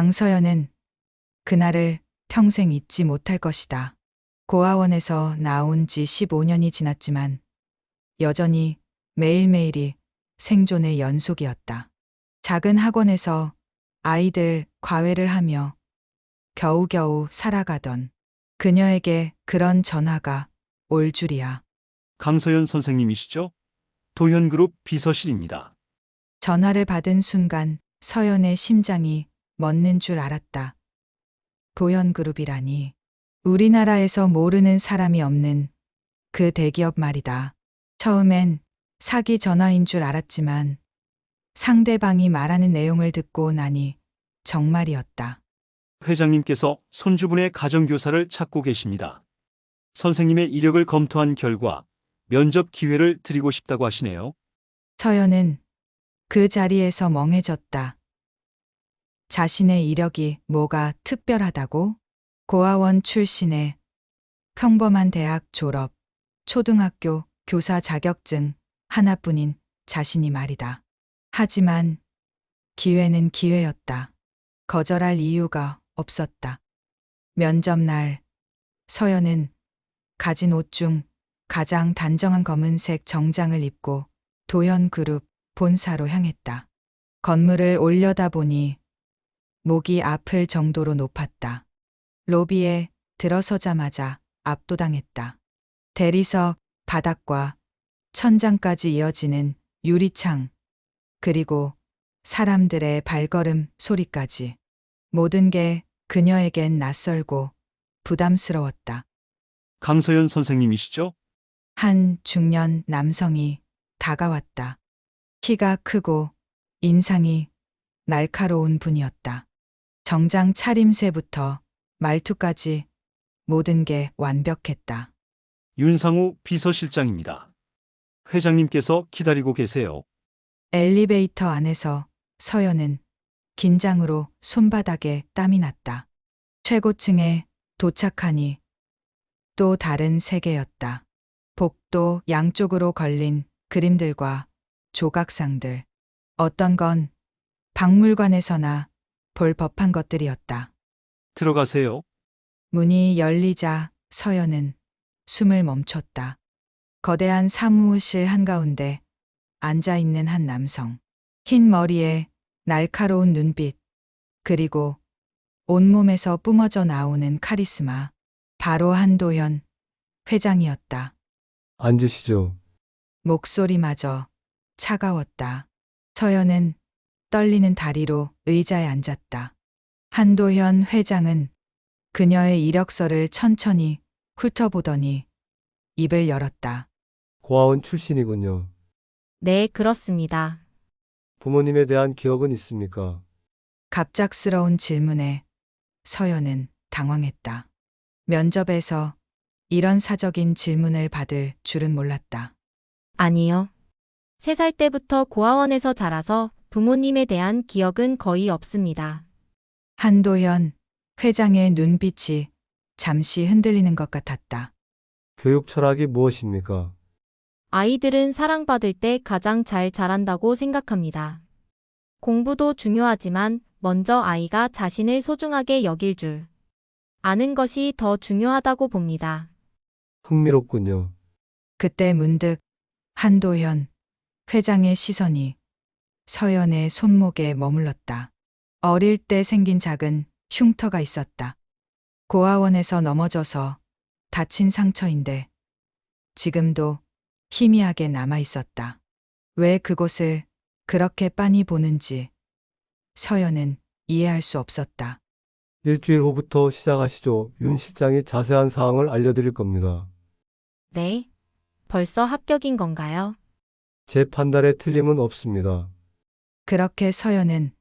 강서연은 그날을 평생 잊지 못할 것이다. 고아원에서 나온 지 15년이 지났지만 여전히 매일매일이 생존의 연속이었다. 작은 학원에서 아이들 과외를 하며 겨우겨우 살아가던 그녀에게 그런 전화가 올 줄이야. 강서연 선생님이시죠? 도현그룹 비서실입니다. 전화를 받은 순간 서연의 심장이 멎는 줄 알았다. 도현그룹이라니. 우리나라에서 모르는 사람이 없는 그 대기업 말이다. 처음엔 사기 전화인 줄 알았지만 상대방이 말하는 내용을 듣고 나니 정말이었다. 회장님께서 손주분의 가정교사를 찾고 계십니다. 선생님의 이력을 검토한 결과 면접 기회를 드리고 싶다고 하시네요. 서연은 그 자리에서 멍해졌다. 자신의 이력이 뭐가 특별하다고? 고아원 출신의 평범한 대학 졸업, 초등학교 교사 자격증 하나뿐인 자신이 말이다. 하지만 기회는 기회였다. 거절할 이유가 없었다. 면접 날 서연은 가진 옷 중 가장 단정한 검은색 정장을 입고 도현그룹 본사로 향했다. 건물을 올려다보니 목이 아플 정도로 높았다. 로비에 들어서자마자 압도당했다. 대리석 바닥과 천장까지 이어지는 유리창, 그리고 사람들의 발걸음 소리까지. 모든 게 그녀에겐 낯설고 부담스러웠다. 강서연 선생님이시죠? 한 중년 남성이 다가왔다. 키가 크고 인상이 날카로운 분이었다. 정장 차림새부터 말투까지 모든 게 완벽했다. 윤상우 비서실장입니다. 회장님께서 기다리고 계세요. 엘리베이터 안에서 서연은 긴장으로 손바닥에 땀이 났다. 최고층에 도착하니 또 다른 세계였다. 복도 양쪽으로 걸린 그림들과 조각상들. 어떤 건 박물관에서나 볼 법한 것들이었다. 들어가세요. 문이 열리자 서연은 숨을 멈췄다. 거대한 사무실 한가운데 앉아있는 한 남성. 흰 머리에 날카로운 눈빛, 그리고 온몸에서 뿜어져 나오는 카리스마. 바로 한도현 회장이었다. 앉으시죠. 목소리마저 차가웠다. 서연은 떨리는 다리로 의자에 앉았다. 한도현 회장은 그녀의 이력서를 천천히 훑어보더니 입을 열었다. 고아원 출신이군요. 네, 그렇습니다. 부모님에 대한 기억은 있습니까? 갑작스러운 질문에 서연은 당황했다. 면접에서 이런 사적인 질문을 받을 줄은 몰랐다. 아니요. 3살 때부터 고아원에서 자라서 부모님에 대한 기억은 거의 없습니다. 한도현 회장의 눈빛이 잠시 흔들리는 것 같았다. 교육 철학이 무엇입니까? 아이들은 사랑받을 때 가장 잘 자란다고 생각합니다. 공부도 중요하지만 먼저 아이가 자신을 소중하게 여길 줄 아는 것이 더 중요하다고 봅니다. 흥미롭군요. 그때 문득 한도현 회장의 시선이 서연의 손목에 머물렀다. 어릴 때 생긴 작은 흉터가 있었다. 고아원에서 넘어져서 다친 상처인데 지금도 희미하게 남아 있었다. 왜 그곳을 그렇게 빤히 보는지 서연은 이해할 수 없었다. 일주일 후부터 시작하시죠. 윤 실장이 자세한 사항을 알려드릴 겁니다. 네? 벌써 합격인 건가요? 제 판단에 틀림은 없습니다. 그렇게 서연은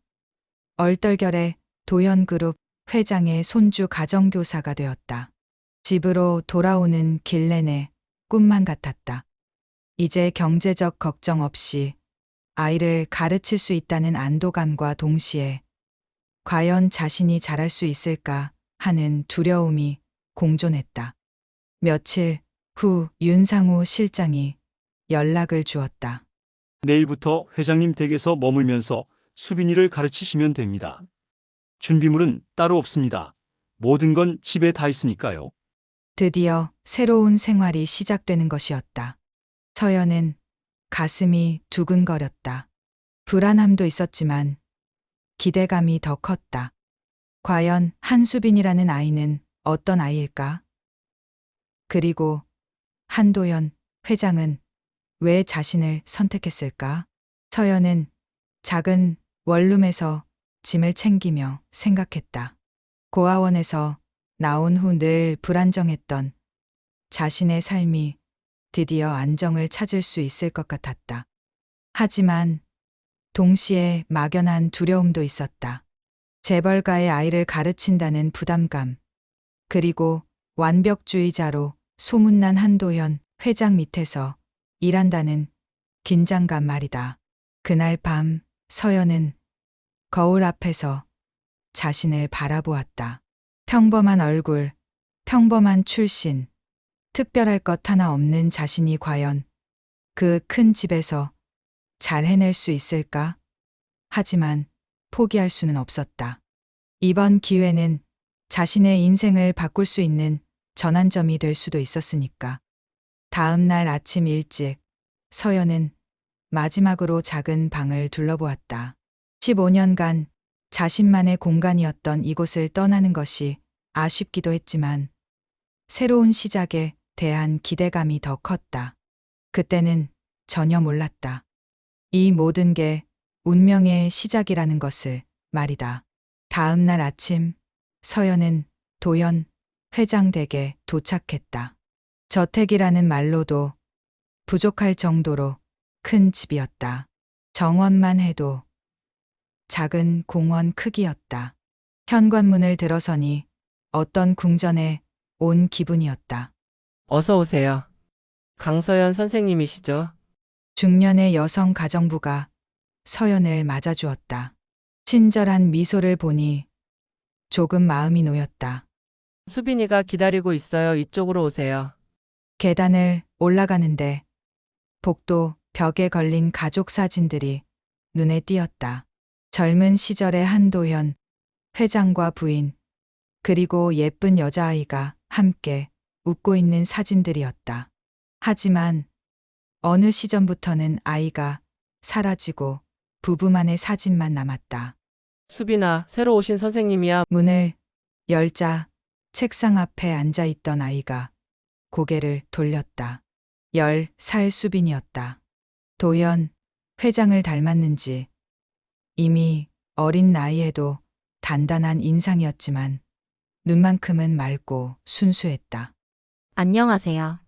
얼떨결에 도현그룹 회장의 손주 가정교사가 되었다. 집으로 돌아오는 길 내내 꿈만 같았다. 이제 경제적 걱정 없이 아이를 가르칠 수 있다는 안도감과 동시에 과연 자신이 잘할 수 있을까 하는 두려움이 공존했다. 며칠 후 윤상우 실장이 연락을 주었다. 내일부터 회장님 댁에서 머물면서 수빈이를 가르치시면 됩니다. 준비물은 따로 없습니다. 모든 건 집에 다 있으니까요. 드디어 새로운 생활이 시작되는 것이었다. 서연은 가슴이 두근거렸다. 불안함도 있었지만 기대감이 더 컸다. 과연 한수빈이라는 아이는 어떤 아이일까? 그리고 한도연 회장은 왜 자신을 선택했을까? 서연은 작은 원룸에서 짐을 챙기며 생각했다. 고아원에서 나온 후 늘 불안정했던 자신의 삶이 드디어 안정을 찾을 수 있을 것 같았다. 하지만 동시에 막연한 두려움도 있었다. 재벌가의 아이를 가르친다는 부담감, 그리고 완벽주의자로 소문난 한도현 회장 밑에서 일한다는 긴장감 말이다. 그날 밤 서연은 거울 앞에서 자신을 바라보았다. 평범한 얼굴, 평범한 출신, 특별할 것 하나 없는 자신이 과연 그 큰 집에서 잘 해낼 수 있을까? 하지만 포기할 수는 없었다. 이번 기회는 자신의 인생을 바꿀 수 있는 전환점이 될 수도 있었으니까. 다음 날 아침 일찍 서연은 마지막으로 작은 방을 둘러보았다. 15년간 자신만의 공간이었던 이곳을 떠나는 것이 아쉽기도 했지만 새로운 시작에 대한 기대감이 더 컸다. 그때는 전혀 몰랐다. 이 모든 게 운명의 시작이라는 것을 말이다. 다음 날 아침 서연은 도연 회장 댁에 도착했다. 저택이라는 말로도 부족할 정도로 큰 집이었다. 정원만 해도 작은 공원 크기였다. 현관문을 들어서니 어떤 궁전에 온 기분이었다. 어서 오세요. 강서연 선생님이시죠? 중년의 여성 가정부가 서연을 맞아주었다. 친절한 미소를 보니 조금 마음이 놓였다. 수빈이가 기다리고 있어요. 이쪽으로 오세요. 계단을 올라가는데 복도 벽에 걸린 가족 사진들이 눈에 띄었다. 젊은 시절의 한도현 회장과 부인, 그리고 예쁜 여자아이가 함께 웃고 있는 사진들이었다. 하지만 어느 시점부터는 아이가 사라지고 부부만의 사진만 남았다. 수빈아, 새로 오신 선생님이야. 문을 열자 책상 앞에 앉아 있던 아이가 고개를 돌렸다. 10살 수빈이었다. 도연 회장을 닮았는지 이미 어린 나이에도 단단한 인상이었지만 눈만큼은 맑고 순수했다. 안녕하세요.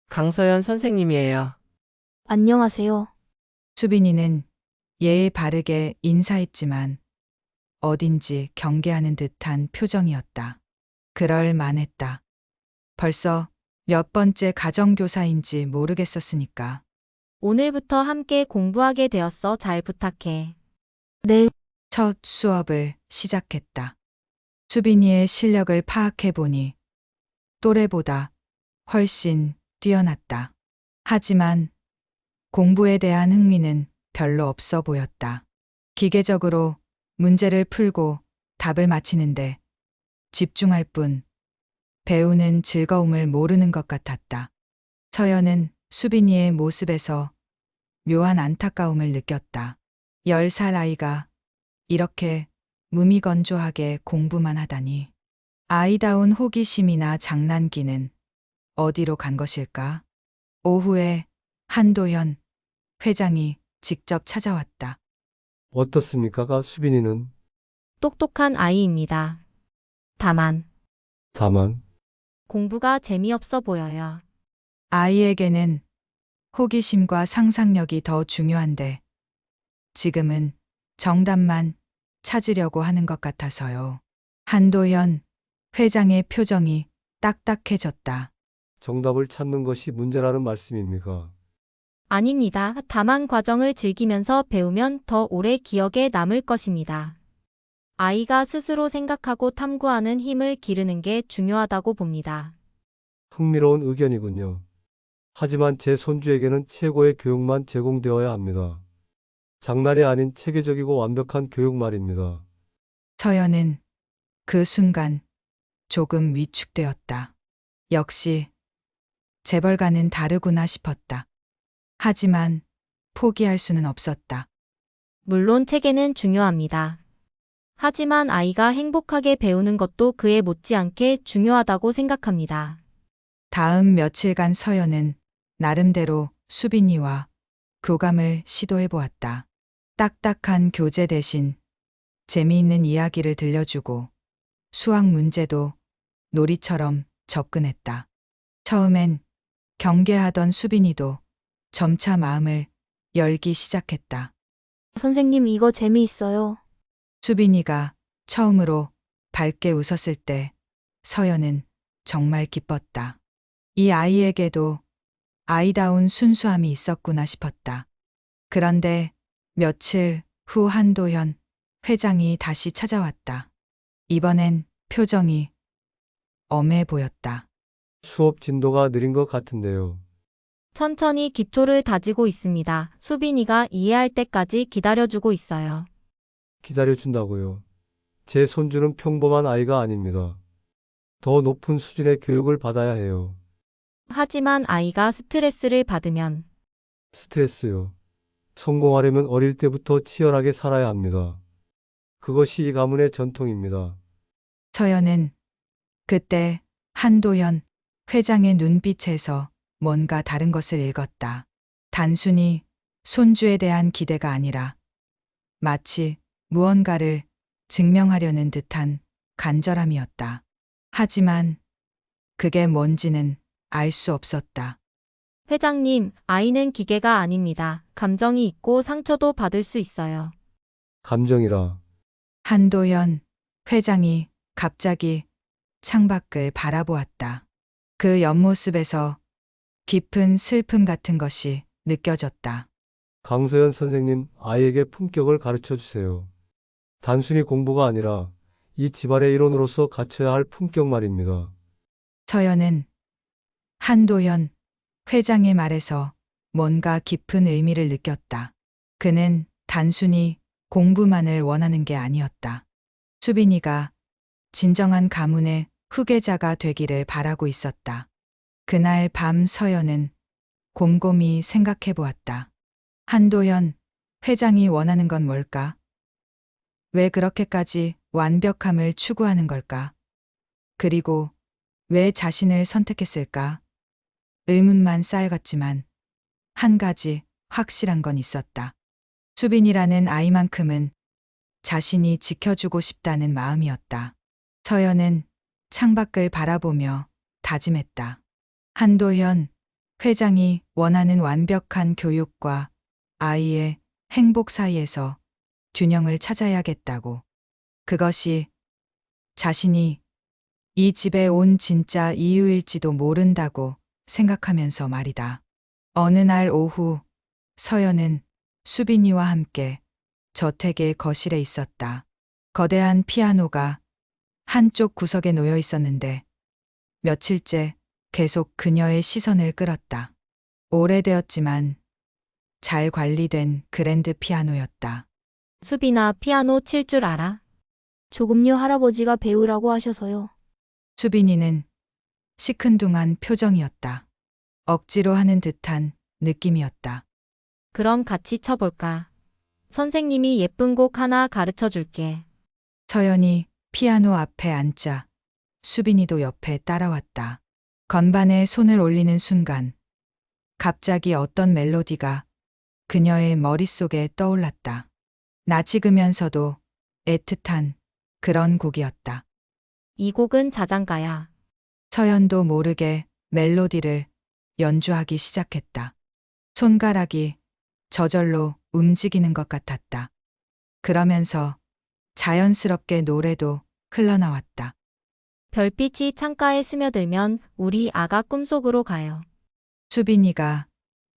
강서연 선생님이에요. 안녕하세요. 수빈이는 예의 바르게 인사했지만 어딘지 경계하는 듯한 표정이었다. 그럴 만했다. 벌써 몇 번째 가정교사인지 모르겠었으니까. 오늘부터 함께 공부하게 되었어. 잘 부탁해. 네, 첫 수업을 시작했다. 수빈이의 실력을 파악해보니 또래보다 훨씬 뛰어났다. 하지만 공부에 대한 흥미는 별로 없어 보였다. 기계적으로 문제를 풀고 답을 맞히는데 집중할 뿐 배우는 즐거움을 모르는 것 같았다. 서연은 수빈이의 모습에서 묘한 안타까움을 느꼈다. 10살 아이가 이렇게 무미건조하게 공부만 하다니. 아이다운 호기심이나 장난기는 어디로 간 것일까? 오후에 한도현 회장이 직접 찾아왔다. 어떻습니까, 수빈이는? 똑똑한 아이입니다. 다만 다만 공부가 재미없어 보여요. 아이에게는 호기심과 상상력이 더 중요한데 지금은 정답만 찾으려고 하는 것 같아서요. 한도현 회장의 표정이 딱딱해졌다. 정답을 찾는 것이 문제라는 말씀입니까? 아닙니다. 다만 과정을 즐기면서 배우면 더 오래 기억에 남을 것입니다. 아이가 스스로 생각하고 탐구하는 힘을 기르는 게 중요하다고 봅니다. 흥미로운 의견이군요. 하지만 제 손주에게는 최고의 교육만 제공되어야 합니다. 장난이 아닌 체계적이고 완벽한 교육 말입니다. 서연은 그 순간 조금 위축되었다. 역시 재벌가는 다르구나 싶었다. 하지만 포기할 수는 없었다. 물론 체계는 중요합니다. 하지만 아이가 행복하게 배우는 것도 그에 못지않게 중요하다고 생각합니다. 다음 며칠간 서연은 나름대로 수빈이와 교감을 시도해 보았다. 딱딱한 교재 대신 재미있는 이야기를 들려주고 수학 문제도 놀이처럼 접근했다. 처음엔 경계하던 수빈이도 점차 마음을 열기 시작했다. 선생님, 이거 재미있어요. 수빈이가 처음으로 밝게 웃었을 때 서연은 정말 기뻤다. 이 아이에게도 아이다운 순수함이 있었구나 싶었다. 그런데 며칠 후 한도현 회장이 다시 찾아왔다. 이번엔 표정이 엄해 보였다. 수업 진도가 느린 것 같은데요. 천천히 기초를 다지고 있습니다. 수빈이가 이해할 때까지 기다려주고 있어요. 기다려준다고요. 제 손주는 평범한 아이가 아닙니다. 더 높은 수준의 교육을 받아야 해요. 하지만 아이가 스트레스를 받으면 스트레스요. 성공하려면 어릴 때부터 치열하게 살아야 합니다. 그것이 이 가문의 전통입니다. 서연은 그때 한도현 회장의 눈빛에서 뭔가 다른 것을 읽었다. 단순히 손주에 대한 기대가 아니라 마치 무언가를 증명하려는 듯한 간절함이었다. 하지만 그게 뭔지는 알 수 없었다. 회장님, 아이는 기계가 아닙니다. 감정이 있고 상처도 받을 수 있어요. 감정이라. 한도현 회장이 갑자기 창밖을 바라보았다. 그 옆모습에서 깊은 슬픔 같은 것이 느껴졌다. 강소연 선생님, 아이에게 품격을 가르쳐 주세요. 단순히 공부가 아니라 이 집안의 일원으로서 갖춰야 할 품격 말입니다. 서연은 한도현 회장의 말에서 뭔가 깊은 의미를 느꼈다. 그는 단순히 공부만을 원하는 게 아니었다. 수빈이가 진정한 가문의 후계자가 되기를 바라고 있었다. 그날 밤 서연은 곰곰이 생각해 보았다. 한도현 회장이 원하는 건 뭘까? 왜 그렇게까지 완벽함을 추구하는 걸까? 그리고 왜 자신을 선택했을까? 의문만 쌓여갔지만 한 가지 확실한 건 있었다. 수빈이라는 아이만큼은 자신이 지켜주고 싶다는 마음이었다. 서연은 창밖을 바라보며 다짐했다. 한도현 회장이 원하는 완벽한 교육과 아이의 행복 사이에서 균형을 찾아야겠다고. 그것이 자신이 이 집에 온 진짜 이유일지도 모른다고 생각하면서 말이다. 어느 날 오후 서연은 수빈이와 함께 저택의 거실에 있었다. 거대한 피아노가 한쪽 구석에 놓여 있었는데 며칠째 계속 그녀의 시선을 끌었다. 오래되었지만 잘 관리된 그랜드 피아노였다. 수빈아, 피아노 칠 줄 알아? 조금요, 할아버지가 배우라고 하셔서요. 수빈이는 시큰둥한 표정이었다. 억지로 하는 듯한 느낌이었다. 그럼 같이 쳐볼까? 선생님이 예쁜 곡 하나 가르쳐 줄게. 서연이 피아노 앞에 앉자 수빈이도 옆에 따라왔다. 건반에 손을 올리는 순간 갑자기 어떤 멜로디가 그녀의 머릿속에 떠올랐다. 낯익으면서도 애틋한 그런 곡이었다. 이 곡은 자장가야. 서연도 모르게 멜로디를 연주하기 시작했다. 손가락이 저절로 움직이는 것 같았다. 그러면서 자연스럽게 노래도 흘러나왔다. 별빛이 창가에 스며들면 우리 아가 꿈속으로 가요. 수빈이가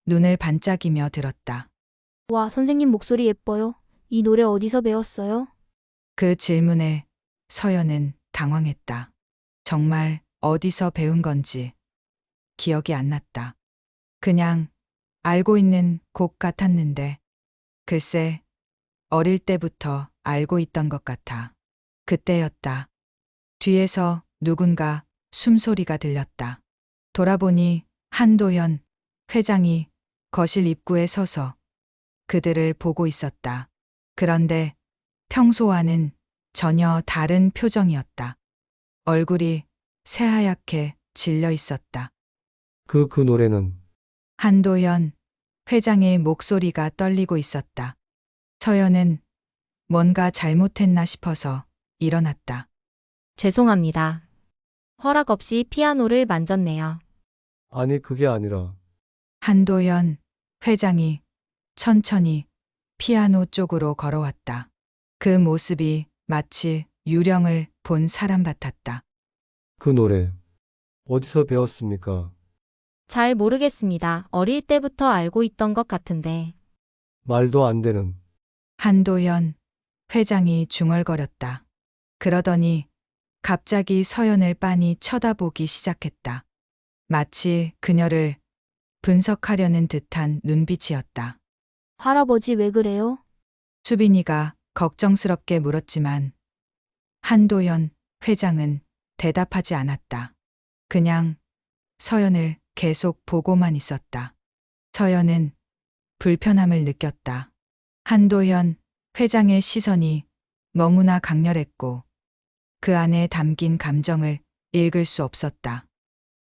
눈을 반짝이며 들었다. 와, 선생님 목소리 예뻐요. 이 노래 어디서 배웠어요? 그 질문에 서연은 당황했다. 정말 어디서 배운 건지 기억이 안 났다. 그냥 알고 있는 곡 같았는데 글쎄 어릴 때부터 알고 있던 것 같아. 그때였다. 뒤에서 누군가 숨소리가 들렸다. 돌아보니 한도현 회장이 거실 입구에 서서 그들을 보고 있었다. 그런데 평소와는 전혀 다른 표정이었다. 얼굴이 새하얗게 질려 있었다. 그 노래는 한도현 회장의 목소리가 떨리고 있었다. 서연은 뭔가 잘못했나 싶어서 일어났다. 죄송합니다. 허락 없이 피아노를 만졌네요. 아니 그게 아니라 한도현 회장이 천천히 피아노 쪽으로 걸어왔다. 그 모습이 마치 유령을 본 사람 같았다. 그 노래 어디서 배웠습니까? 잘 모르겠습니다. 어릴 때부터 알고 있던 것 같은데. 말도 안 되는. 한도현 회장이 중얼거렸다. 그러더니 갑자기 서연을 빤히 쳐다보기 시작했다. 마치 그녀를 분석하려는 듯한 눈빛이었다. 할아버지 왜 그래요? 수빈이가 걱정스럽게 물었지만 한도현 회장은 대답하지 않았다. 그냥 서연을 계속 보고만 있었다. 서연은 불편함을 느꼈다. 한도현 회장의 시선이 너무나 강렬했고 그 안에 담긴 감정을 읽을 수 없었다.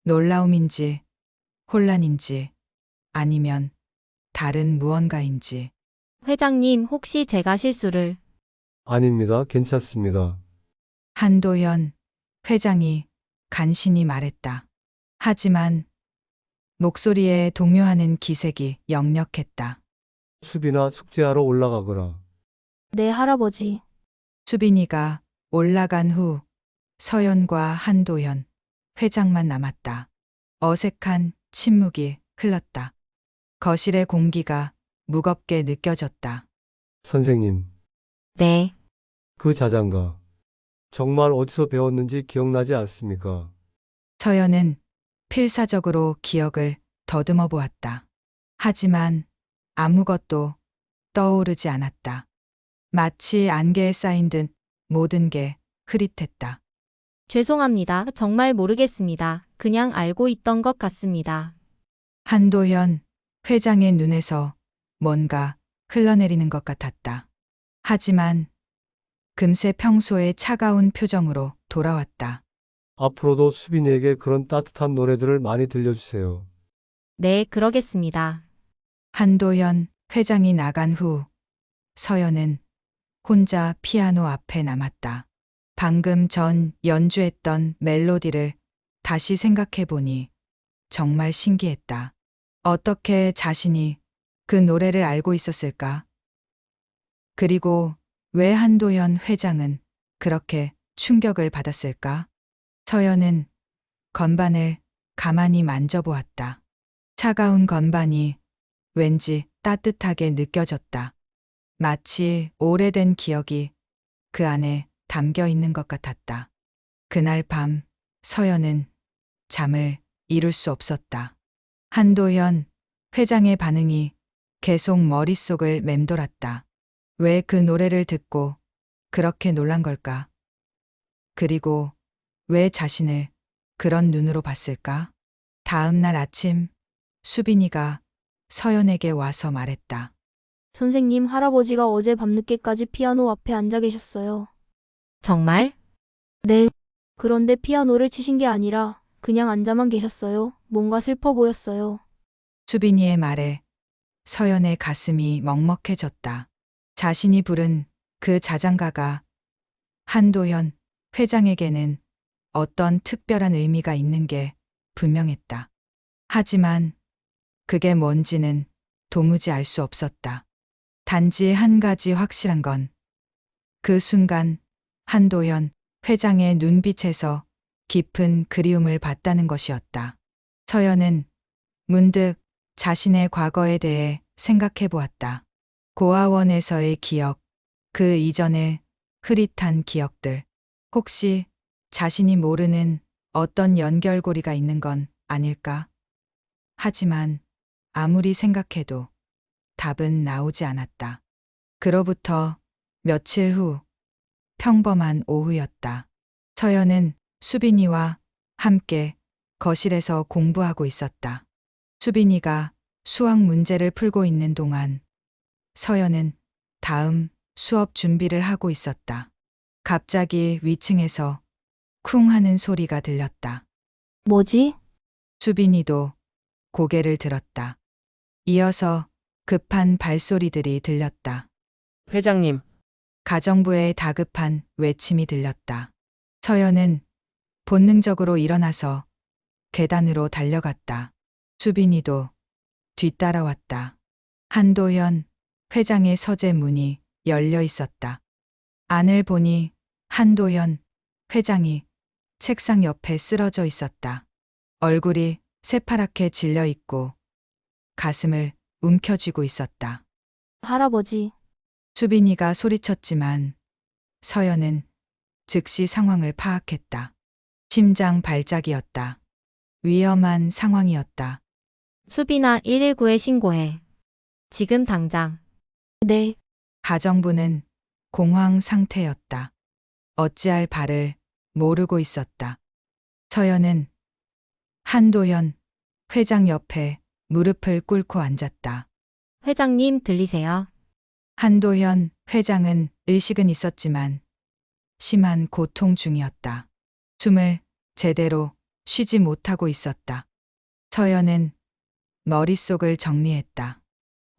놀라움인지 혼란인지 아니면 다른 무언가인지. 회장님, 혹시 제가 실수를... 아닙니다. 괜찮습니다. 한도현 회장이 간신히 말했다. 하지만 목소리에 동요하는 기색이 역력했다. 수빈아 숙제하러 올라가거라. 네, 할아버지. 수빈이가 올라간 후 서연과 한도현 회장만 남았다. 어색한 침묵이 흘렀다. 거실의 공기가 무겁게 느껴졌다. 선생님, 네. 그 자장가 정말 어디서 배웠는지 기억나지 않습니까? 서연은 필사적으로 기억을 더듬어 보았다. 하지만 아무것도 떠오르지 않았다. 마치 안개에 쌓인 듯 모든 게 흐릿했다. 죄송합니다. 정말 모르겠습니다. 그냥 알고 있던 것 같습니다. 한도현 회장의 눈에서 뭔가 흘러내리는 것 같았다. 하지만 금세 평소의 차가운 표정으로 돌아왔다. 앞으로도 수빈이에게 그런 따뜻한 노래들을 많이 들려주세요. 네, 그러겠습니다. 한도현 회장이 나간 후 서연은 혼자 피아노 앞에 남았다. 방금 전 연주했던 멜로디를 다시 생각해 보니 정말 신기했다. 어떻게 자신이 그 노래를 알고 있었을까? 그리고 왜 한도현 회장은 그렇게 충격을 받았을까? 서연은 건반을 가만히 만져보았다. 차가운 건반이 왠지 따뜻하게 느껴졌다. 마치 오래된 기억이 그 안에 담겨 있는 것 같았다. 그날 밤 서연은 잠을 이룰 수 없었다. 한도현 회장의 반응이 계속 머릿속을 맴돌았다. 왜 그 노래를 듣고 그렇게 놀란 걸까? 그리고 왜 자신을 그런 눈으로 봤을까? 다음 날 아침 수빈이가 서연에게 와서 말했다. 선생님, 할아버지가 어제 밤늦게까지 피아노 앞에 앉아 계셨어요. 정말? 네. 그런데 피아노를 치신 게 아니라 그냥 앉아만 계셨어요. 뭔가 슬퍼 보였어요. 수빈이의 말에 서연의 가슴이 먹먹해졌다. 자신이 부른 그 자장가가 한도현 회장에게는 어떤 특별한 의미가 있는 게 분명했다. 하지만 그게 뭔지는 도무지 알 수 없었다. 단지 한 가지 확실한 건 그 순간 한도현 회장의 눈빛에서 깊은 그리움을 봤다는 것이었다. 서연은 문득 자신의 과거에 대해 생각해 보았다. 고아원에서의 기억, 그 이전의 흐릿한 기억들. 혹시 자신이 모르는 어떤 연결고리가 있는 건 아닐까? 하지만 아무리 생각해도 답은 나오지 않았다. 그로부터 며칠 후 평범한 오후였다. 서연은 수빈이와 함께 거실에서 공부하고 있었다. 수빈이가 수학 문제를 풀고 있는 동안 서연은 다음 수업 준비를 하고 있었다. 갑자기 위층에서 쿵 하는 소리가 들렸다. 뭐지? 수빈이도 고개를 들었다. 이어서 급한 발소리들이 들렸다. 회장님, 가정부의 다급한 외침이 들렸다. 서연은 본능적으로 일어나서 계단으로 달려갔다. 수빈이도 뒤따라왔다. 한도현 회장의 서재 문이 열려 있었다. 안을 보니 한도현 회장이 책상 옆에 쓰러져 있었다. 얼굴이 새파랗게 질려 있고 가슴을 움켜쥐고 있었다. 할아버지, 수빈이가 소리쳤지만 서연은 즉시 상황을 파악했다. 심장 발작이었다. 위험한 상황이었다. 수빈아 119에 신고해. 지금 당장. 네, 가정부는 공황 상태였다. 어찌할 바를 모르고 있었다. 서연은 한도현 회장 옆에 무릎을 꿇고 앉았다. 회장님 들리세요? 한도현 회장은 의식은 있었지만 심한 고통 중이었다. 숨을 제대로 쉬지 못하고 있었다. 서연은 머릿속을 정리했다.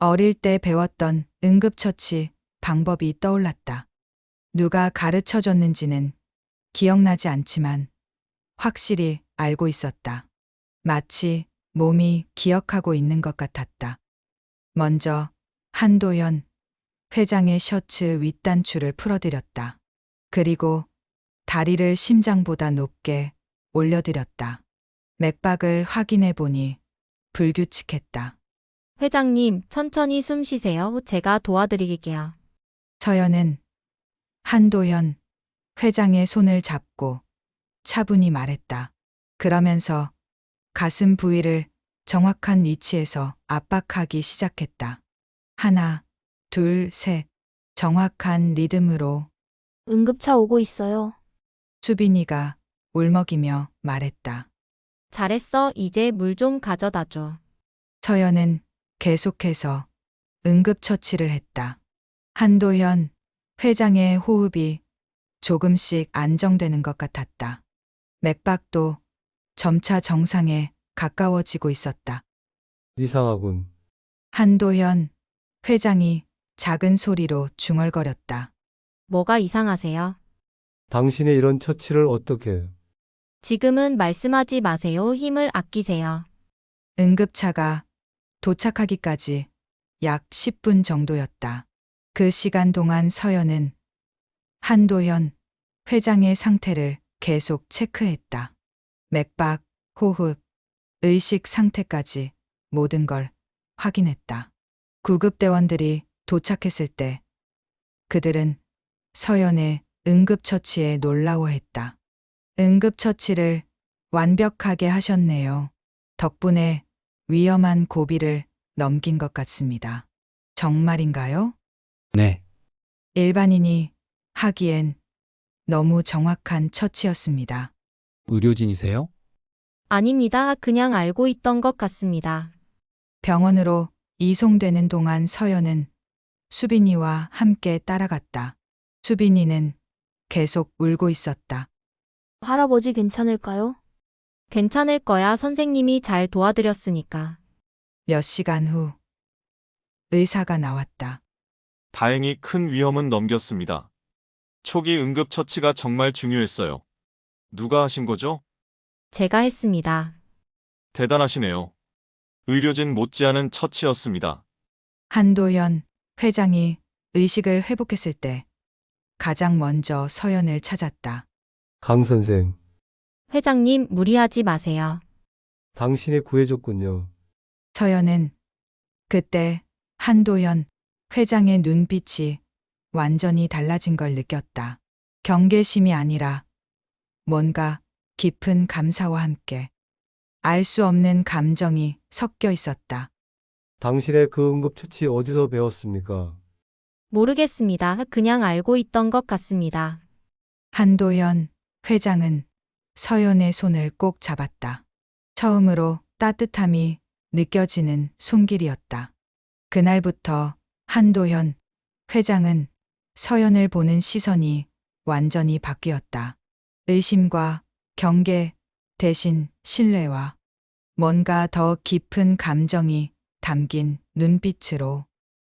어릴 때 배웠던 응급처치 방법이 떠올랐다. 누가 가르쳐 줬는지는 기억나지 않지만 확실히 알고 있었다. 마치 몸이 기억하고 있는 것 같았다. 먼저 한도현 회장의 셔츠 윗단추를 풀어드렸다. 그리고 다리를 심장보다 높게 올려드렸다. 맥박을 확인해 보니 불규칙했다. 회장님 천천히 숨 쉬세요. 제가 도와드릴게요. 서연은 한도현 회장의 손을 잡고 차분히 말했다. 그러면서 가슴 부위를 정확한 위치에서 압박하기 시작했다. 하나, 둘, 셋. 정확한 리듬으로 응급차 오고 있어요. 수빈이가 울먹이며 말했다. 잘했어. 이제 물 좀 가져다 줘. 서연은 계속해서 응급처치를 했다. 한도현 회장의 호흡이 조금씩 안정되는 것 같았다. 맥박도 점차 정상에 가까워지고 있었다. 이상하군. 한도현 회장이 작은 소리로 중얼거렸다. 뭐가 이상하세요? 당신의 이런 처치를 어떻게? 지금은 말씀하지 마세요. 힘을 아끼세요. 응급차가 도착하기까지 약 10분 정도였다. 그 시간 동안 서연은 한도현 회장의 상태를 계속 체크했다. 맥박, 호흡, 의식 상태까지 모든 걸 확인했다. 구급대원들이 도착했을 때 그들은 서연의 응급처치에 놀라워했다. 응급처치를 완벽하게 하셨네요. 덕분에 위험한 고비를 넘긴 것 같습니다. 정말인가요? 네, 일반인이 하기엔 너무 정확한 처치였습니다. 의료진이세요? 아닙니다. 그냥 알고 있던 것 같습니다. 병원으로 이송되는 동안 서연은 수빈이와 함께 따라갔다. 수빈이는 계속 울고 있었다. 할아버지 괜찮을까요? 괜찮을 거야. 선생님이 잘 도와드렸으니까. 몇 시간 후 의사가 나왔다. 다행히 큰 위험은 넘겼습니다. 초기 응급처치가 정말 중요했어요. 누가 하신 거죠? 제가 했습니다. 대단하시네요. 의료진 못지않은 처치였습니다. 한도현 회장이 의식을 회복했을 때 가장 먼저 서연을 찾았다. 강 선생, 회장님 무리하지 마세요. 당신이 구해줬군요. 서연은 그때 한도현 회장의 눈빛이 완전히 달라진 걸 느꼈다. 경계심이 아니라 뭔가 깊은 감사와 함께 알 수 없는 감정이 섞여 있었다. 당신의 그 응급처치 어디서 배웠습니까? 모르겠습니다. 그냥 알고 있던 것 같습니다. 한도현 회장은 서연의 손을 꼭 잡았다. 처음으로 따뜻함이 느껴지는 손길이었다. 그날부터 한도현 회장은 서연을 보는 시선이 완전히 바뀌었다. 의심과 경계 대신 신뢰와 뭔가 더 깊은 감정이 담긴 눈빛으로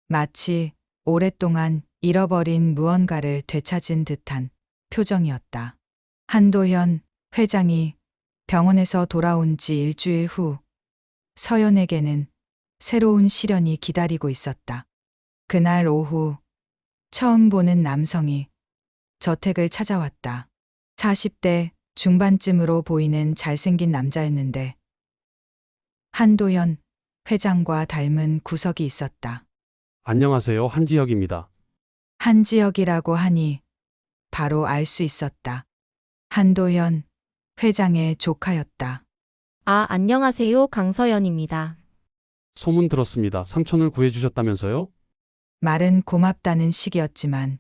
마치 오랫동안 잃어버린 무언가를 되찾은 듯한 표정이었다. 한도현 회장이 병원에서 돌아온 지 일주일 후 서연에게는 새로운 시련이 기다리고 있었다. 그날 오후 처음 보는 남성이 저택을 찾아왔다. 40대 중반쯤으로 보이는 잘생긴 남자였는데 한도현 회장과 닮은 구석이 있었다. 안녕하세요. 한지혁입니다. 한지혁이라고 하니 바로 알 수 있었다. 한도현 회장의 조카였다. 아, 안녕하세요. 강서연입니다. 소문 들었습니다. 삼촌을 구해주셨다면서요? 말은 고맙다는 식이었지만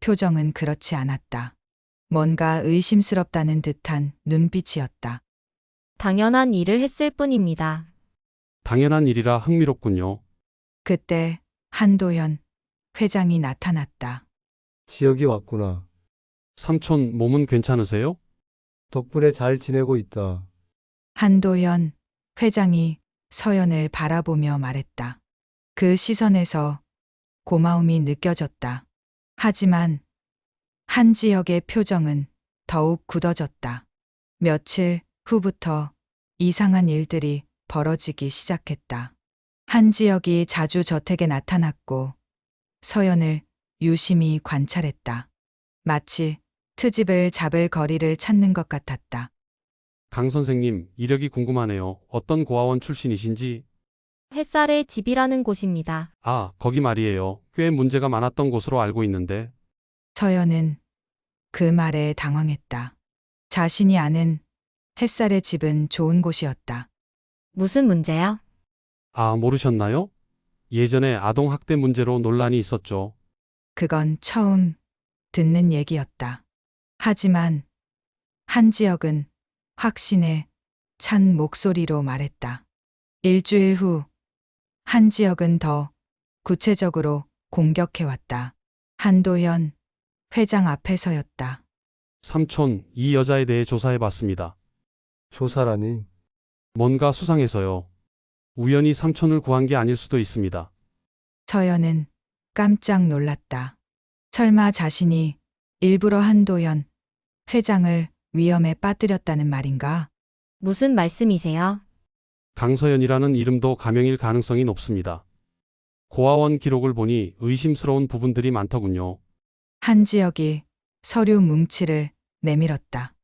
표정은 그렇지 않았다. 뭔가 의심스럽다는 듯한 눈빛이었다. 당연한 일을 했을 뿐입니다. 당연한 일이라 흥미롭군요. 그때 한도현 회장이 나타났다. 지역이 왔구나. 삼촌 몸은 괜찮으세요? 덕분에 잘 지내고 있다. 한도현 회장이 서연을 바라보며 말했다. 그 시선에서 고마움이 느껴졌다. 하지만 한지혁의 표정은 더욱 굳어졌다. 며칠 후부터 이상한 일들이 벌어지기 시작했다. 한지혁이 자주 저택에 나타났고 서연을 유심히 관찰했다. 마치 트집을 잡을 거리를 찾는 것 같았다. 강 선생님, 이력이 궁금하네요. 어떤 고아원 출신이신지? 햇살의 집이라는 곳입니다. 아, 거기 말이에요. 꽤 문제가 많았던 곳으로 알고 있는데. 서연은 그 말에 당황했다. 자신이 아는 햇살의 집은 좋은 곳이었다. 무슨 문제요? 아, 모르셨나요? 예전에 아동학대 문제로 논란이 있었죠. 그건 처음 듣는 얘기였다. 하지만 한지혁은 확신에 찬 목소리로 말했다. 일주일 후 한지혁은 더 구체적으로 공격해왔다. 한도현 회장 앞에서였다. 삼촌, 이 여자에 대해 조사해봤습니다. 조사라니. 뭔가 수상해서요. 우연히 삼촌을 구한 게 아닐 수도 있습니다. 서연은 깜짝 놀랐다. 설마 자신이 일부러 한도현 회장을 위험에 빠뜨렸다는 말인가? 무슨 말씀이세요? 강서연이라는 이름도 가명일 가능성이 높습니다. 고아원 기록을 보니 의심스러운 부분들이 많더군요. 한지혁이 서류 뭉치를 내밀었다.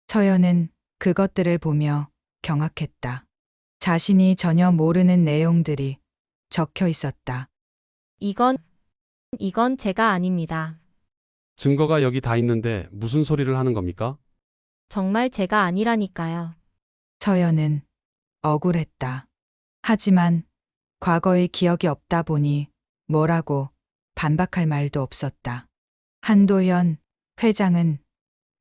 서연은 그것들을 보며 경악했다. 자신이 전혀 모르는 내용들이 적혀 있었다. 이건 제가 아닙니다. 증거가 여기 다 있는데 무슨 소리를 하는 겁니까? 정말 제가 아니라니까요. 서연은 억울했다. 하지만 과거의 기억이 없다 보니 뭐라고 반박할 말도 없었다. 한도현 회장은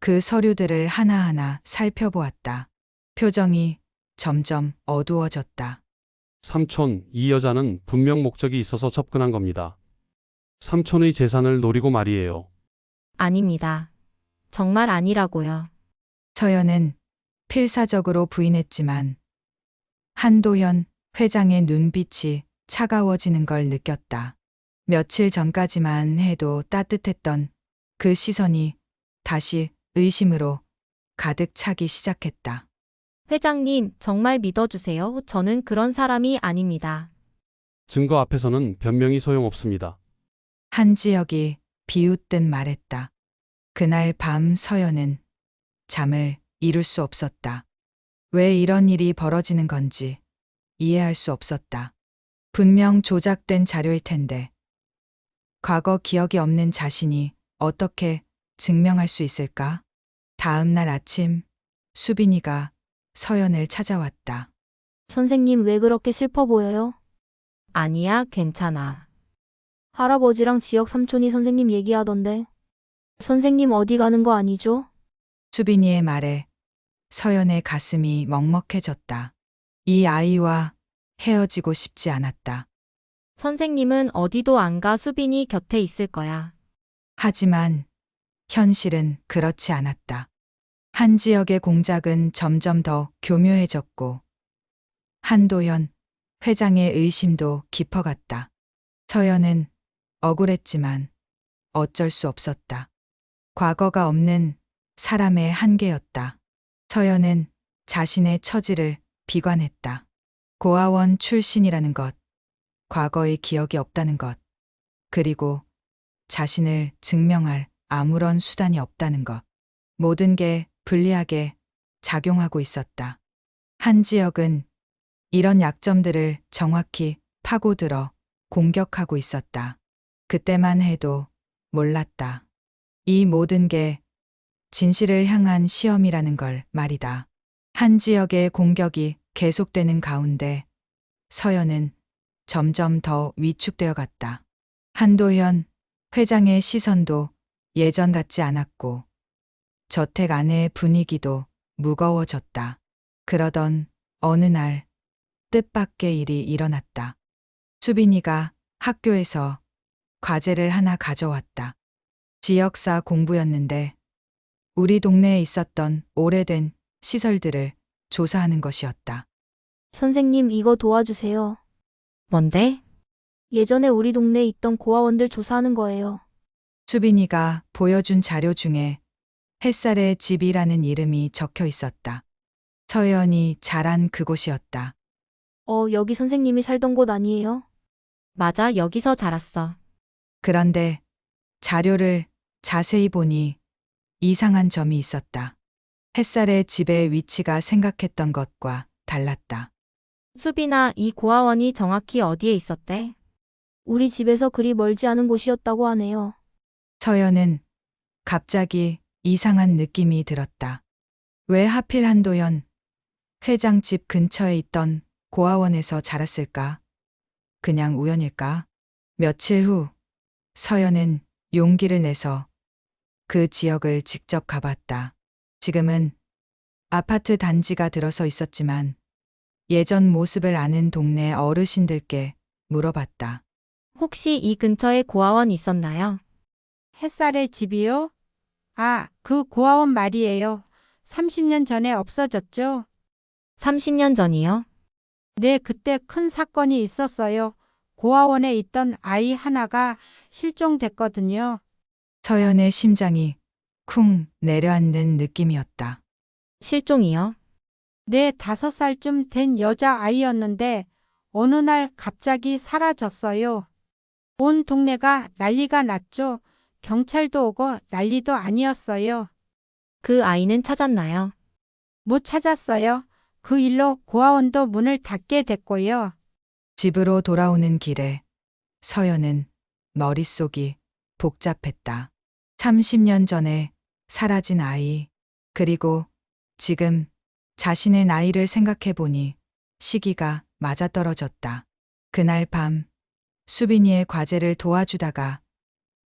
그 서류들을 하나하나 살펴보았다. 표정이 점점 어두워졌다. 삼촌, 이 여자는 분명 목적이 있어서 접근한 겁니다. 삼촌의 재산을 노리고 말이에요. 아닙니다. 정말 아니라고요. 서연은 필사적으로 부인했지만 한도현 회장의 눈빛이 차가워지는 걸 느꼈다. 며칠 전까지만 해도 따뜻했던 그 시선이 다시 의심으로 가득 차기 시작했다. 회장님, 정말 믿어주세요. 저는 그런 사람이 아닙니다. 증거 앞에서는 변명이 소용없습니다. 한지혁이 비웃듯 말했다. 그날 밤 서연은 잠을 이룰 수 없었다. 왜 이런 일이 벌어지는 건지 이해할 수 없었다. 분명 조작된 자료일 텐데 과거 기억이 없는 자신이 어떻게 증명할 수 있을까? 다음 날 아침 수빈이가 서연을 찾아왔다. 선생님 왜 그렇게 슬퍼 보여요? 아니야, 괜찮아. 할아버지랑 지역 삼촌이 선생님 얘기하던데. 선생님 어디 가는 거 아니죠? 수빈이의 말에 서연의 가슴이 먹먹해졌다. 이 아이와 헤어지고 싶지 않았다. 선생님은 어디도 안 가 수빈이 곁에 있을 거야. 하지만 현실은 그렇지 않았다. 한 지역의 공작은 점점 더 교묘해졌고 한도현 회장의 의심도 깊어갔다. 서연은 억울했지만 어쩔 수 없었다. 과거가 없는 사람의 한계였다. 서연은 자신의 처지를 비관했다. 고아원 출신이라는 것, 과거의 기억이 없다는 것, 그리고 자신을 증명할 아무런 수단이 없다는 것. 모든 게 불리하게 작용하고 있었다. 한 지역은 이런 약점들을 정확히 파고들어 공격하고 있었다. 그때만 해도 몰랐다. 이 모든 게 진실을 향한 시험이라는 걸 말이다. 한 지역의 공격이 계속되는 가운데 서연은 점점 더 위축되어 갔다. 한도현 회장의 시선도 예전 같지 않았고 저택 안의 분위기도 무거워졌다. 그러던 어느 날 뜻밖의 일이 일어났다. 수빈이가 학교에서 과제를 하나 가져왔다. 지역사 공부였는데 우리 동네에 있었던 오래된 시설들을 조사하는 것이었다. 선생님 이거 도와주세요. 뭔데? 예전에 우리 동네에 있던 고아원들 조사하는 거예요. 수빈이가 보여준 자료 중에 햇살의 집이라는 이름이 적혀 있었다. 서연이 자란 그곳이었다. 여기 선생님이 살던 곳 아니에요? 맞아, 여기서 자랐어. 그런데 자료를 자세히 보니 이상한 점이 있었다. 햇살의 집의 위치가 생각했던 것과 달랐다. 수빈아, 이 고아원이 정확히 어디에 있었대? 우리 집에서 그리 멀지 않은 곳이었다고 하네요. 서연은 갑자기 이상한 느낌이 들었다. 왜 하필 한도현 회장 집 근처에 있던 고아원에서 자랐을까? 그냥 우연일까? 며칠 후 서연은 용기를 내서 그 지역을 직접 가봤다. 지금은 아파트 단지가 들어서 있었지만 예전 모습을 아는 동네 어르신들께 물어봤다. 혹시 이 근처에 고아원 있었나요? 햇살의 집이요? 아, 그 고아원 말이에요. 30년 전에 없어졌죠? 30년 전이요? 네, 그때 큰 사건이 있었어요. 고아원에 있던 아이 하나가 실종됐거든요. 서연의 심장이 쿵 내려앉는 느낌이었다. 실종이요? 네, 5살쯤 된 여자아이였는데 어느 날 갑자기 사라졌어요. 온 동네가 난리가 났죠. 경찰도 오고 난리도 아니었어요. 그 아이는 찾았나요? 못 찾았어요. 그 일로 고아원도 문을 닫게 됐고요. 집으로 돌아오는 길에 서연은 머릿속이 복잡했다. 30년 전에 사라진 아이, 그리고 지금 자신의 나이를 생각해보니 시기가 맞아떨어졌다. 그날 밤 수빈이의 과제를 도와주다가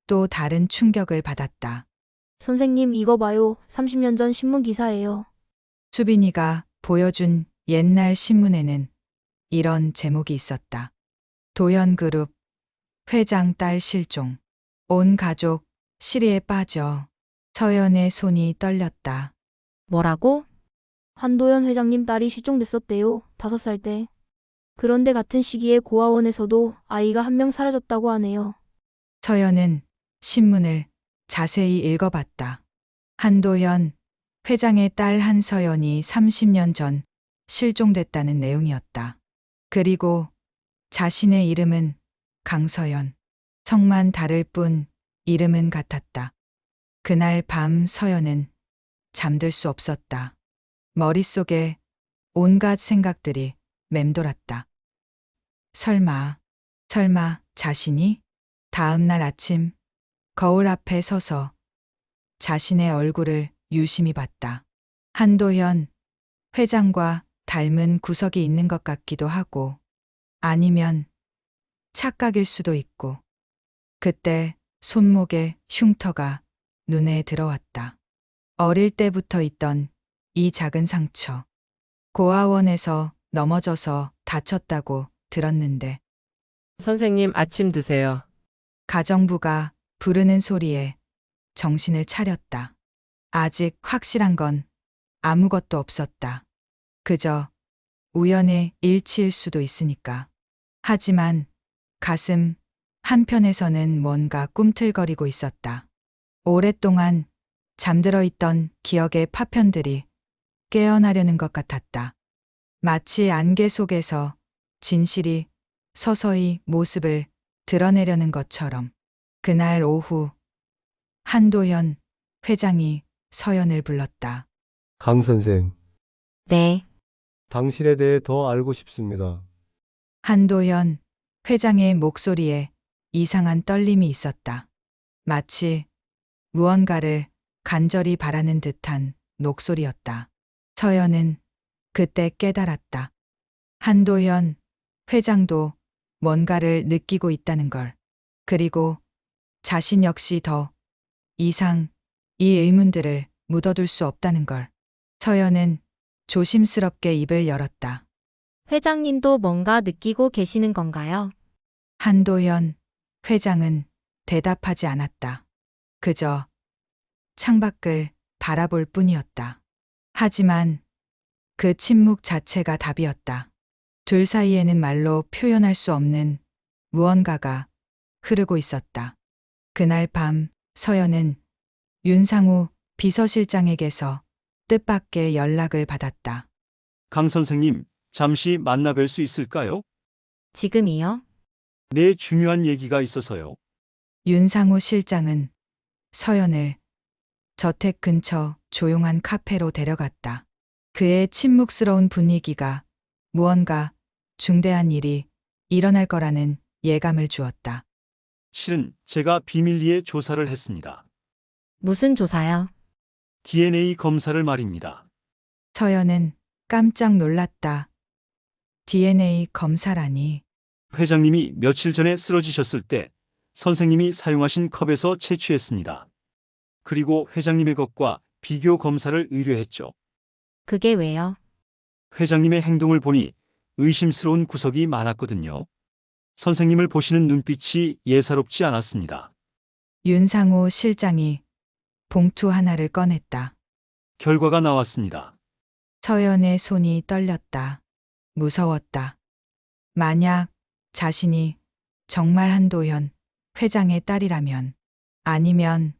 또 다른 충격을 받았다. 선생님 이거 봐요. 30년 전 신문 기사예요. 수빈이가 보여준 옛날 신문에는 이런 제목이 있었다. 도현그룹 회장 딸 실종. 온 가족 시리에 빠져. 서연의 손이 떨렸다. 뭐라고? 한도현 회장님 딸이 실종됐었대요. 5살 때. 그런데 같은 시기에 고아원에서도 아이가 한 명 사라졌다고 하네요. 서연은 신문을 자세히 읽어봤다. 한도현 회장의 딸 한서연이 30년 전 실종됐다는 내용이었다. 그리고 자신의 이름은 강서연. 성만 다를 뿐 이름은 같았다. 그날 밤 서연은 잠들 수 없었다. 머릿속에 온갖 생각들이 맴돌았다. 설마 자신이? 다음 날 아침 거울 앞에 서서 자신의 얼굴을 유심히 봤다. 한도현 회장과 닮은 구석이 있는 것 같기도 하고 아니면 착각일 수도 있고 그때 손목에 흉터가 눈에 들어왔다. 어릴 때부터 있던 이 작은 상처. 고아원에서 넘어져서 다쳤다고 들었는데 선생님 아침 드세요. 가정부가 부르는 소리에 정신을 차렸다. 아직 확실한 건 아무것도 없었다. 그저 우연의 일치일 수도 있으니까. 하지만 가슴 한편에서는 뭔가 꿈틀거리고 있었다. 오랫동안 잠들어 있던 기억의 파편들이 깨어나려는 것 같았다. 마치 안개 속에서 진실이 서서히 모습을 드러내려는 것처럼. 그날 오후 한도현 회장이 서연을 불렀다. 강 선생, 네. 당신에 대해 더 알고 싶습니다. 한도현 회장의 목소리에 이상한 떨림이 있었다. 마치 무언가를 간절히 바라는 듯한 녹소리였다. 서연은 그때 깨달았다. 한도현 회장도 뭔가를 느끼고 있다는 걸. 그리고 자신 역시 더 이상 이 의문들을 묻어둘 수 없다는 걸. 서연은 조심스럽게 입을 열었다. 회장님도 뭔가 느끼고 계시는 건가요? 한도현 회장은 대답하지 않았다. 그저 창밖을 바라볼 뿐이었다. 하지만 그 침묵 자체가 답이었다. 둘 사이에는 말로 표현할 수 없는 무언가가 흐르고 있었다. 그날 밤 서연은 윤상우 비서실장에게서 뜻밖의 연락을 받았다. 강 선생님, 잠시 만나 뵐 수 있을까요? 지금이요? 네, 중요한 얘기가 있어서요. 윤상우 실장은 서연을 저택 근처 조용한 카페로 데려갔다. 그의 침묵스러운 분위기가 무언가 중대한 일이 일어날 거라는 예감을 주었다. 실은 제가 비밀리에 조사를 했습니다. 무슨 조사요? DNA 검사를 말입니다. 서연은 깜짝 놀랐다. DNA 검사라니. 회장님이 며칠 전에 쓰러지셨을 때 선생님이 사용하신 컵에서 채취했습니다. 그리고 회장님의 것과 비교 검사를 의뢰했죠. 그게 왜요? 회장님의 행동을 보니 의심스러운 구석이 많았거든요. 선생님을 보시는 눈빛이 예사롭지 않았습니다. 윤상우 실장이 봉투 하나를 꺼냈다. 결과가 나왔습니다. 서연의 손이 떨렸다. 무서웠다. 만약 자신이 정말 한도현 회장의 딸이라면, 아니라면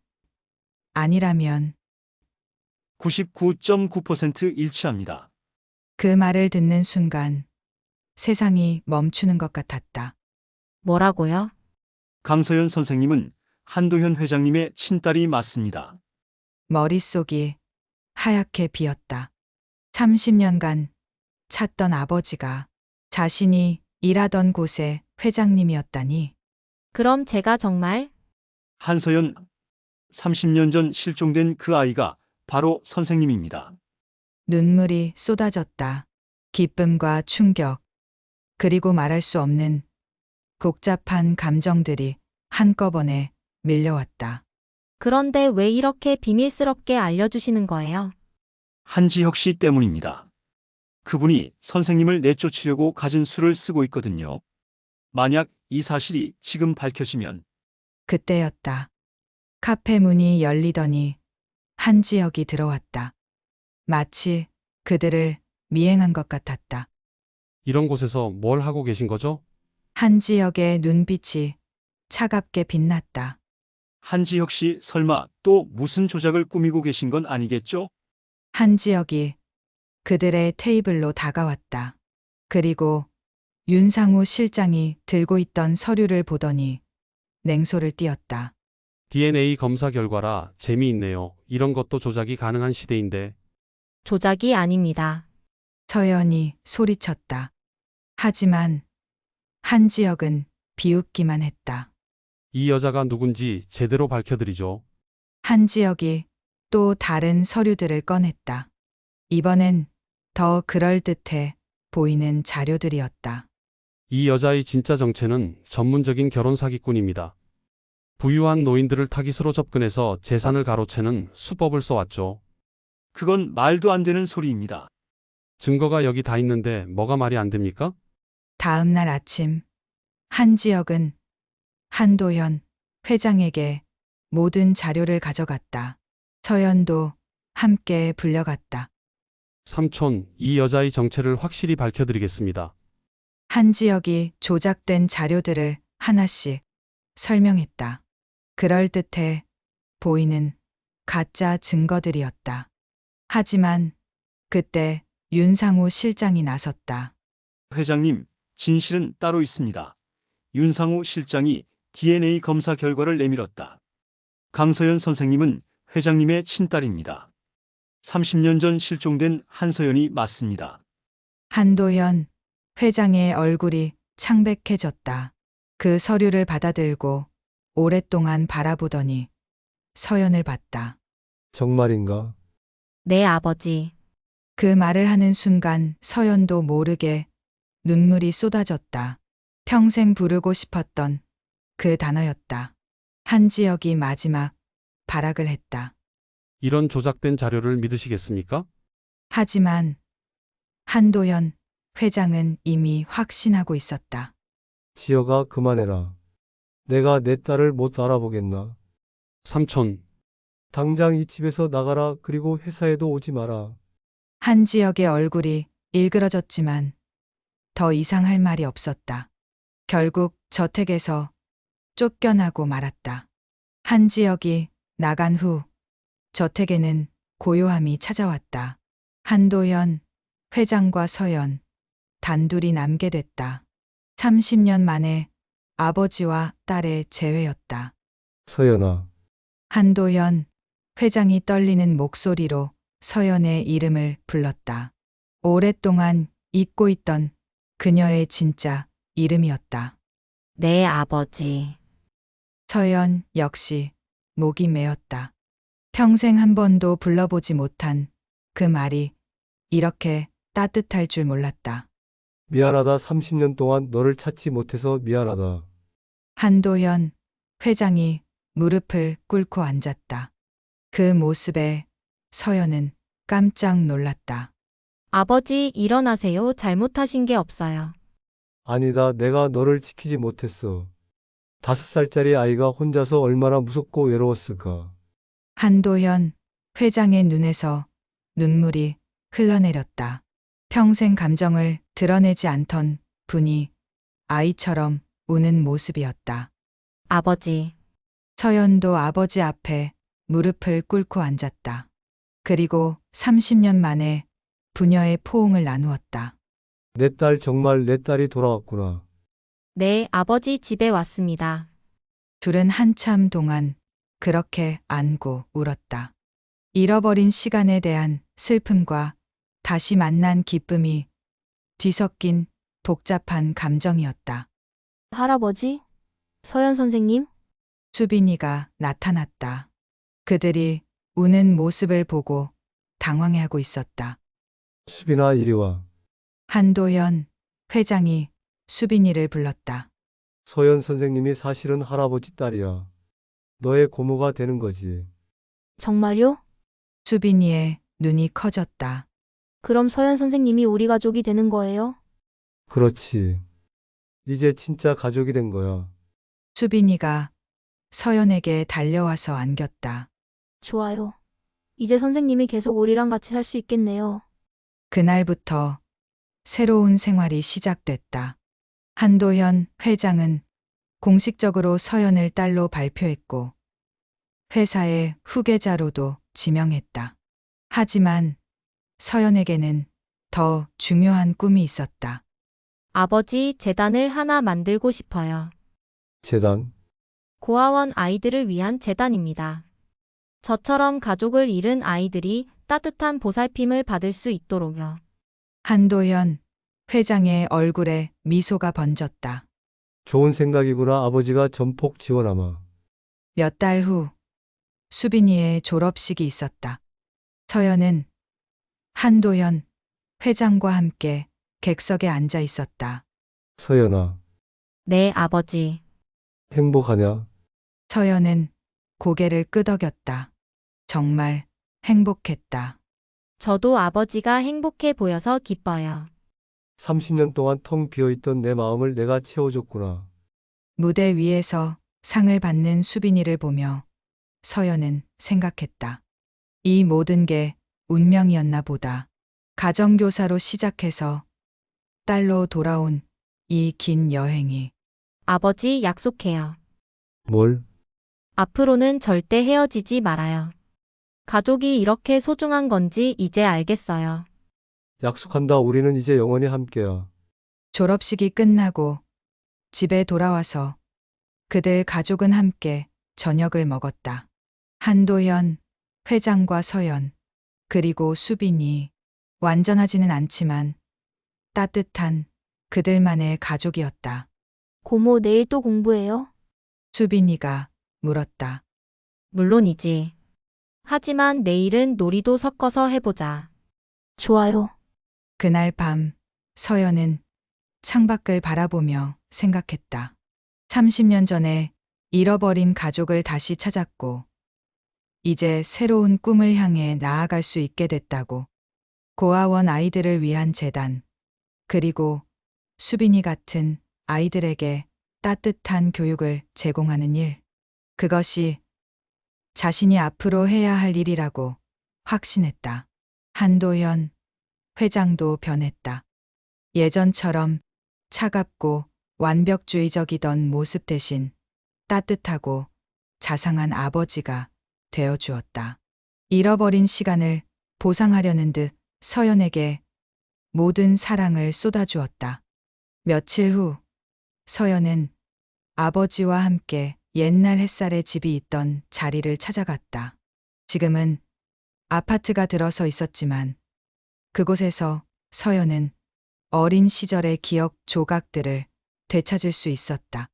99.9% 일치합니다. 그 말을 듣는 순간 세상이 멈추는 것 같았다. 뭐라고요? 강서연 선생님은 한도현 회장님의 친딸이 맞습니다. 머릿속이 하얗게 비었다. 30년간 찾던 아버지가 자신이 일하던 곳의 회장님이었다니. 그럼 제가 정말 한서연, 30년 전 실종된 그 아이가 바로 선생님입니다. 눈물이 쏟아졌다. 기쁨과 충격, 그리고 말할 수 없는 복잡한 감정들이 한꺼번에 밀려왔다. 그런데 왜 이렇게 비밀스럽게 알려주시는 거예요? 한지혁 씨 때문입니다. 그분이 선생님을 내쫓으려고 가진 수를 쓰고 있거든요. 만약 이 사실이 지금 밝혀지면 그때였다. 카페 문이 열리더니 한지혁이 들어왔다. 마치 그들을 미행한 것 같았다. 이런 곳에서 뭘 하고 계신 거죠? 한지혁의 눈빛이 차갑게 빛났다. 한지혁 씨 설마 또 무슨 조작을 꾸미고 계신 건 아니겠죠? 한지혁이 그들의 테이블로 다가왔다. 그리고 윤상우 실장이 들고 있던 서류를 보더니 냉소를 띄었다. DNA 검사 결과라 재미있네요. 이런 것도 조작이 가능한 시대인데. 조작이 아닙니다. 서연이 소리쳤다. 하지만 한지혁은 비웃기만 했다. 이 여자가 누군지 제대로 밝혀드리죠. 한지혁이 또 다른 서류들을 꺼냈다. 이번엔 더 그럴듯해 보이는 자료들이었다. 이 여자의 진짜 정체는 전문적인 결혼 사기꾼입니다. 부유한 노인들을 타깃으로 접근해서 재산을 가로채는 수법을 써왔죠. 그건 말도 안 되는 소리입니다. 증거가 여기 다 있는데 뭐가 말이 안 됩니까? 다음 날 아침, 한지혁은 한도현 회장에게 모든 자료를 가져갔다. 서연도 함께 불려갔다. 삼촌, 이 여자의 정체를 확실히 밝혀드리겠습니다. 한지혁이 조작된 자료들을 하나씩 설명했다. 그럴듯해 보이는 가짜 증거들이었다. 하지만 그때 윤상우 실장이 나섰다. 회장님, 진실은 따로 있습니다. 윤상우 실장이 DNA 검사 결과를 내밀었다. 강서연 선생님은 회장님의 친딸입니다. 30년 전 실종된 한서연이 맞습니다. 한도현 회장의 얼굴이 창백해졌다. 그 서류를 받아들고 오랫동안 바라보더니 서연을 봤다. 정말인가? 네, 아버지. 그 말을 하는 순간 서연도 모르게 눈물이 쏟아졌다. 평생 부르고 싶었던 그 단어였다. 한지혁이 마지막 발악을 했다. 이런 조작된 자료를 믿으시겠습니까? 하지만 한도현 회장은 이미 확신하고 있었다. 지혁아, 그만해라. 내가 내 딸을 못 알아보겠나? 삼촌, 당장 이 집에서 나가라. 그리고 회사에도 오지 마라. 한지혁의 얼굴이 일그러졌지만 더 이상 할 말이 없었다. 결국 저택에서 쫓겨나고 말았다. 한지혁이 나간 후 저택에는 고요함이 찾아왔다. 한도현 회장과 서연 단둘이 남게 됐다. 30년 만에 아버지와 딸의 재회였다. 서연아, 한도현 회장이 떨리는 목소리로 서연의 이름을 불렀다. 오랫동안 잊고 있던 그녀의 진짜 이름이었다. 네, 아버지. 서연 역시 목이 메었다. 평생 한 번도 불러보지 못한 그 말이 이렇게 따뜻할 줄 몰랐다. 미안하다. 30년 동안 너를 찾지 못해서 미안하다. 한도현 회장이 무릎을 꿇고 앉았다. 그 모습에 서연은 깜짝 놀랐다. 아버지, 일어나세요. 잘못하신 게 없어요. 아니다. 내가 너를 지키지 못했어. 5살짜리 아이가 혼자서 얼마나 무섭고 외로웠을까. 한도현 회장의 눈에서 눈물이 흘러내렸다. 평생 감정을 드러내지 않던 분이 아이처럼 우는 모습이었다. 아버지. 서연도 아버지 앞에 무릎을 꿇고 앉았다. 그리고 30년 만에 부녀의 포옹을 나누었다. 내 딸, 정말 내 딸이 돌아왔구나. 네, 아버지 집에 왔습니다. 둘은 한참 동안 그렇게 안고 울었다. 잃어버린 시간에 대한 슬픔과 다시 만난 기쁨이 뒤섞인 복잡한 감정이었다. 할아버지? 서연 선생님? 수빈이가 나타났다. 그들이 우는 모습을 보고 당황해하고 있었다. 수빈아, 이리 와. 한도현 회장이 수빈이를 불렀다. 서연 선생님이 사실은 할아버지 딸이야. 너의 고모가 되는 거지. 정말요? 수빈이의 눈이 커졌다. 그럼 서연 선생님이 우리 가족이 되는 거예요? 그렇지. 이제 진짜 가족이 된 거야. 수빈이가 서연에게 달려와서 안겼다. 좋아요. 이제 선생님이 계속 우리랑 같이 살 수 있겠네요. 그날부터 새로운 생활이 시작됐다. 한도현 회장은 공식적으로 서연을 딸로 발표했고 회사의 후계자로도 지명했다. 하지만 서연에게는 더 중요한 꿈이 있었다. 아버지, 재단을 하나 만들고 싶어요. 재단? 고아원 아이들을 위한 재단입니다. 저처럼 가족을 잃은 아이들이 따뜻한 보살핌을 받을 수 있도록요. 한도현 회장의 얼굴에 미소가 번졌다. 좋은 생각이구나. 아버지가 전폭 지원하마. 몇 달 후 수빈이의 졸업식이 있었다. 서연은 한도현 회장과 함께 객석에 앉아 있었다. 서연아, 네, 아버지. 행복하냐? 서연은 고개를 끄덕였다. 정말 행복했다. 저도 아버지가 행복해 보여서 기뻐요. 30년 동안 텅 비어있던 내 마음을 내가 채워줬구나. 무대 위에서 상을 받는 수빈이를 보며 서연은 생각했다. 이 모든 게 운명이었나 보다. 가정교사로 시작해서 딸로 돌아온 이 긴 여행이. 아버지 약속해요. 뭘? 앞으로는 절대 헤어지지 말아요. 가족이 이렇게 소중한 건지 이제 알겠어요. 약속한다. 우리는 이제 영원히 함께야. 졸업식이 끝나고 집에 돌아와서 그들 가족은 함께 저녁을 먹었다. 한도현, 회장과 서연, 그리고 수빈이 완전하지는 않지만 따뜻한 그들만의 가족이었다. 고모 내일 또 공부해요? 수빈이가 물었다. 물론이지. 하지만 내일은 놀이도 섞어서 해보자. 좋아요. 그날 밤 서연은 창밖을 바라보며 생각했다. 30년 전에 잃어버린 가족을 다시 찾았고 이제 새로운 꿈을 향해 나아갈 수 있게 됐다고. 고아원 아이들을 위한 재단, 그리고 수빈이 같은 아이들에게 따뜻한 교육을 제공하는 일. 그것이 자신이 앞으로 해야 할 일이라고 확신했다. 한도현 회장도 변했다. 예전처럼 차갑고 완벽주의적이던 모습 대신 따뜻하고 자상한 아버지가 되어 주었다. 잃어버린 시간을 보상하려는 듯 서연에게 모든 사랑을 쏟아주었다. 며칠 후 서연은 아버지와 함께 옛날 햇살의 집이 있던 자리를 찾아갔다. 지금은 아파트가 들어서 있었지만 그곳에서 서연은 어린 시절의 기억 조각들을 되찾을 수 있었다.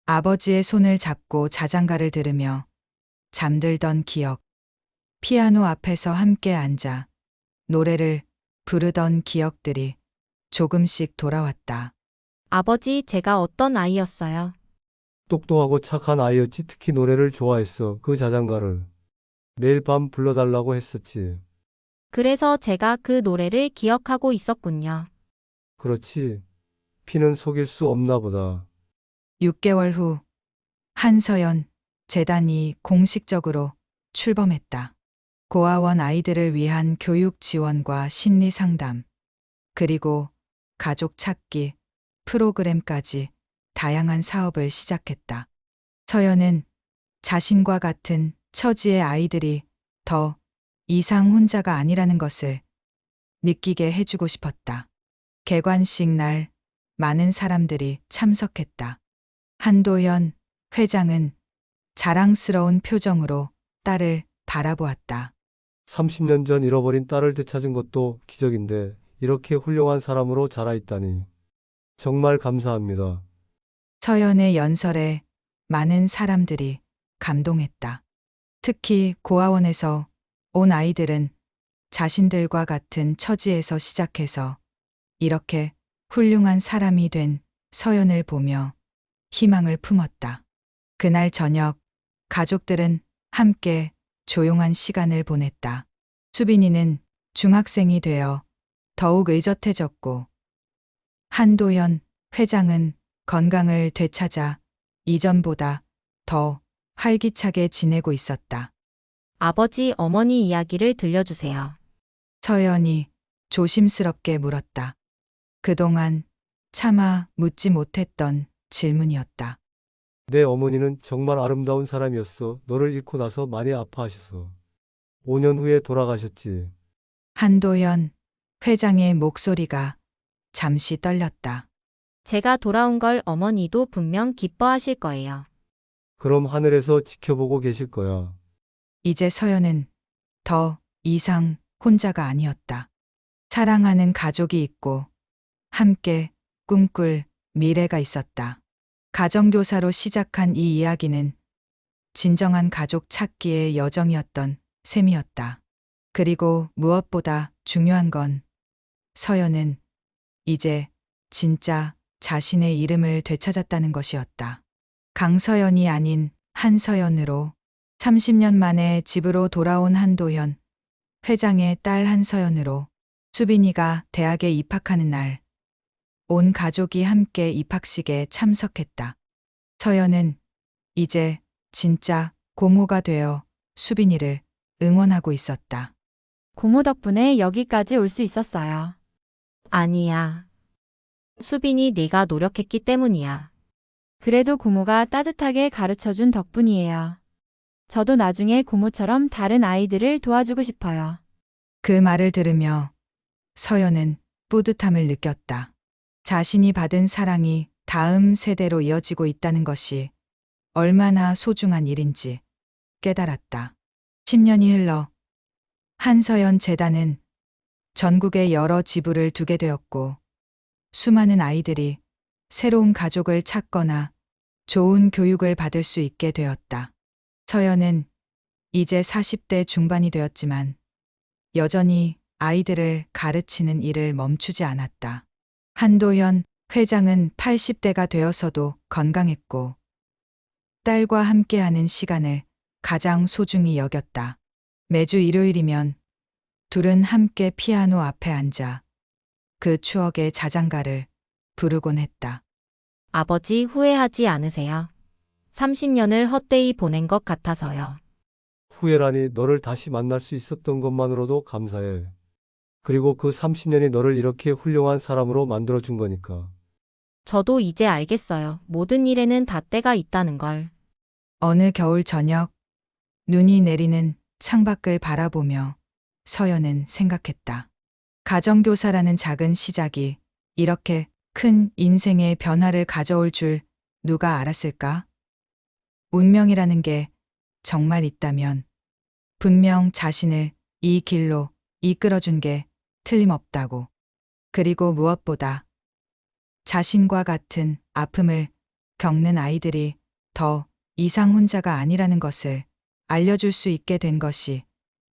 아버지의 손을 잡고 자장가를 들으며 잠들던 기억, 피아노 앞에서 함께 앉아 노래를 부르던 기억들이 조금씩 돌아왔다. 아버지, 제가 어떤 아이였어요? 똑똑하고 착한 아이였지. 특히 노래를 좋아했어. 그 자장가를 매일 밤 불러달라고 했었지. 그래서 제가 그 노래를 기억하고 있었군요. 그렇지. 피는 속일 수 없나 보다. 6개월 후 한서연 재단이 공식적으로 출범했다. 고아원 아이들을 위한 교육 지원과 심리 상담, 그리고 가족 찾기 프로그램까지 다양한 사업을 시작했다. 서연은 자신과 같은 처지의 아이들이 더 이상 혼자가 아니라는 것을 느끼게 해주고 싶었다. 개관식 날 많은 사람들이 참석했다. 한도현 회장은 자랑스러운 표정으로 딸을 바라보았다. 30년 전 잃어버린 딸을 되찾은 것도 기적인데 이렇게 훌륭한 사람으로 자라있다니. 정말 감사합니다. 서연의 연설에 많은 사람들이 감동했다. 특히 고아원에서 온 아이들은 자신들과 같은 처지에서 시작해서 이렇게 훌륭한 사람이 된 서연을 보며 희망을 품었다. 그날 저녁 가족들은 함께 조용한 시간을 보냈다. 수빈이는 중학생이 되어 더욱 의젓해졌고 한도현 회장은 건강을 되찾아 이전보다 더 활기차게 지내고 있었다. 아버지, 어머니 이야기를 들려주세요. 서연이 조심스럽게 물었다. 그동안 차마 묻지 못했던 질문이었다. 내 어머니는 정말 아름다운 사람이었어. 너를 잃고 나서 많이 아파하셔서. 5년 후에 돌아가셨지. 한도현 회장의 목소리가 잠시 떨렸다. 제가 돌아온 걸 어머니도 분명 기뻐하실 거예요. 그럼 하늘에서 지켜보고 계실 거야. 이제 서연은 더 이상 혼자가 아니었다. 사랑하는 가족이 있고 함께 꿈꿀 미래가 있었다. 가정교사로 시작한 이 이야기는 진정한 가족 찾기의 여정이었던 셈이었다. 그리고 무엇보다 중요한 건 서연은 이제 진짜 자신의 이름을 되찾았다는 것이었다. 강서연이 아닌 한서연으로 30년 만에 집으로 돌아온 한도현, 회장의 딸 한서연으로 수빈이가 대학에 입학하는 날, 온 가족이 함께 입학식에 참석했다. 서연은 이제 진짜 고모가 되어 수빈이를 응원하고 있었다. 고모 덕분에 여기까지 올 수 있었어요. 아니야. 수빈이 네가 노력했기 때문이야. 그래도 고모가 따뜻하게 가르쳐준 덕분이에요. 저도 나중에 고모처럼 다른 아이들을 도와주고 싶어요. 그 말을 들으며 서연은 뿌듯함을 느꼈다. 자신이 받은 사랑이 다음 세대로 이어지고 있다는 것이 얼마나 소중한 일인지 깨달았다. 10년이 흘러 한서연 재단은 전국에 여러 지부를 두게 되었고 수많은 아이들이 새로운 가족을 찾거나 좋은 교육을 받을 수 있게 되었다. 서연은 이제 40대 중반이 되었지만 여전히 아이들을 가르치는 일을 멈추지 않았다. 한도현 회장은 80대가 되어서도 건강했고 딸과 함께하는 시간을 가장 소중히 여겼다. 매주 일요일이면 둘은 함께 피아노 앞에 앉아 그 추억의 자장가를 부르곤 했다. 아버지 후회하지 않으세요? 30년을 헛되이 보낸 것 같아서요. 후회라니 너를 다시 만날 수 있었던 것만으로도 감사해. 그리고 그 30년이 너를 이렇게 훌륭한 사람으로 만들어준 거니까. 저도 이제 알겠어요. 모든 일에는 다 때가 있다는 걸. 어느 겨울 저녁 눈이 내리는 창밖을 바라보며 서연은 생각했다. 가정교사라는 작은 시작이 이렇게 큰 인생의 변화를 가져올 줄 누가 알았을까? 운명이라는 게 정말 있다면 분명 자신을 이 길로 이끌어준 게 틀림없다고. 그리고 무엇보다 자신과 같은 아픔을 겪는 아이들이 더 이상 혼자가 아니라는 것을 알려줄 수 있게 된 것이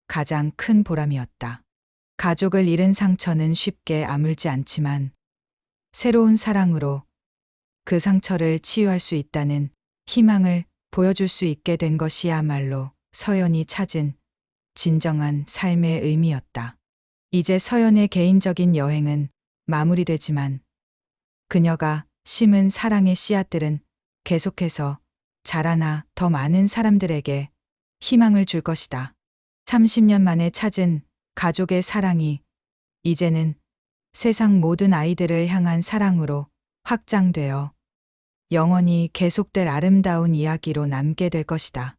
가장 큰 보람이었다. 가족을 잃은 상처는 쉽게 아물지 않지만 새로운 사랑으로 그 상처를 치유할 수 있다는 희망을 보여줄 수 있게 된 것이야말로 서연이 찾은 진정한 삶의 의미였다. 이제 서연의 개인적인 여행은 마무리되지만 그녀가 심은 사랑의 씨앗들은 계속해서 자라나 더 많은 사람들에게 희망을 줄 것이다. 30년 만에 찾은 가족의 사랑이 이제는 세상 모든 아이들을 향한 사랑으로 확장되어 영원히 계속될 아름다운 이야기로 남게 될 것이다.